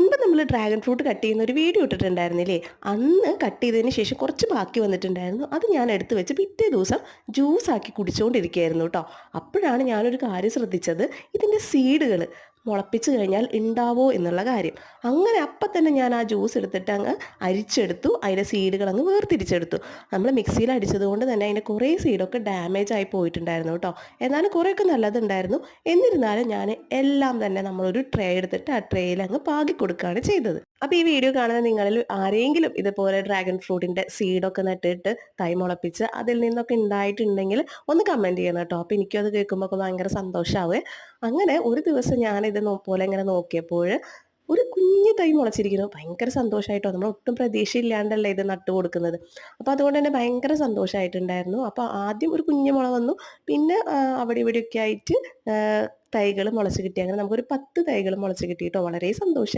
മുൻപ് നമ്മൾ dragon fruit cut ചെയ്യുന്ന ഒരു വീഡിയോ ഇട്ടിട്ടുണ്ടായിരുന്നില്ലേ? അന്ന് കട്ട് ചെയ്തതിന് ശേഷം കുറച്ച് ബാക്കി വന്നിട്ടുണ്ടായിരുന്നു. അത് ഞാൻ എടുത്ത് വെച്ച് പിറ്റേ ദിവസം ജ്യൂസാക്കി കുടിച്ചുകൊണ്ടിരിക്കുകയായിരുന്നു ട്ടോ. അപ്പോഴാണ് ഞാനൊരു കാര്യം ശ്രദ്ധിച്ചത്. ഇതിൻ്റെ സീഡുകൾ മുളപ്പിച്ച് കഴിഞ്ഞാൽ ഉണ്ടാവോ എന്നുള്ള കാര്യം. അങ്ങനെ അപ്പം തന്നെ ഞാൻ ആ ജ്യൂസ് എടുത്തിട്ട് അങ്ങ് അരിച്ചെടുത്തു. അതിൻ്റെ സീഡുകൾ അങ്ങ് വേർതിരിച്ചെടുത്തു. നമ്മൾ മിക്സിയിൽ അടിച്ചത് കൊണ്ട് തന്നെ അതിൻ്റെ കുറേ സീഡൊക്കെ ഡാമേജ് ആയി പോയിട്ടുണ്ടായിരുന്നു കേട്ടോ. എന്നാലും കുറേയൊക്കെ നല്ലതുണ്ടായിരുന്നു. എന്നിരുന്നാലും ഞാൻ എല്ലാം തന്നെ നമ്മളൊരു ട്രേ എടുത്തിട്ട് ആ ട്രേയിൽ അങ്ങ് പാകി കൊടുക്കുകയാണ് ചെയ്തത്. അപ്പോൾ ഈ വീഡിയോ കാണുന്ന നിങ്ങളിൽ ആരെങ്കിലും ഇതുപോലെ ഡ്രാഗൺ ഫ്രൂട്ടിൻ്റെ സീഡൊക്കെ നട്ടിട്ട് തൈ മുളപ്പിച്ച് അതിൽ നിന്നൊക്കെ ഉണ്ടായിട്ടുണ്ടെങ്കിൽ ഒന്ന് കമൻറ്റ് ചെയ്യണം കേട്ടോ. അപ്പോൾ എനിക്കും അത് കേൾക്കുമ്പോൾ ഒക്കെ ഭയങ്കര സന്തോഷമാവേ. അങ്ങനെ ഒരു ദിവസം ഞാനിത് പോലെ ഇങ്ങനെ നോക്കിയപ്പോൾ ഒരു കുഞ്ഞു തൈ മുളച്ചിരിക്കുന്നു. ഭയങ്കര സന്തോഷമായിട്ടോ. നമ്മൾ ഒട്ടും പ്രതീക്ഷയില്ലാണ്ടല്ലേ ഇത് നട്ടു കൊടുക്കുന്നത്. അപ്പോൾ അതുകൊണ്ട് തന്നെ ഭയങ്കര സന്തോഷമായിട്ടുണ്ടായിരുന്നു. അപ്പോൾ ആദ്യം ഒരു കുഞ്ഞു മുള വന്നു. പിന്നെ അവിടെ ഇവിടെയൊക്കെ ആയിട്ട് തൈകൾ മുളച്ച് കിട്ടി. അങ്ങനെ നമുക്കൊരു 10 തൈകൾ മുളച്ച് കിട്ടി കേട്ടോ. വളരെ സന്തോഷമായി.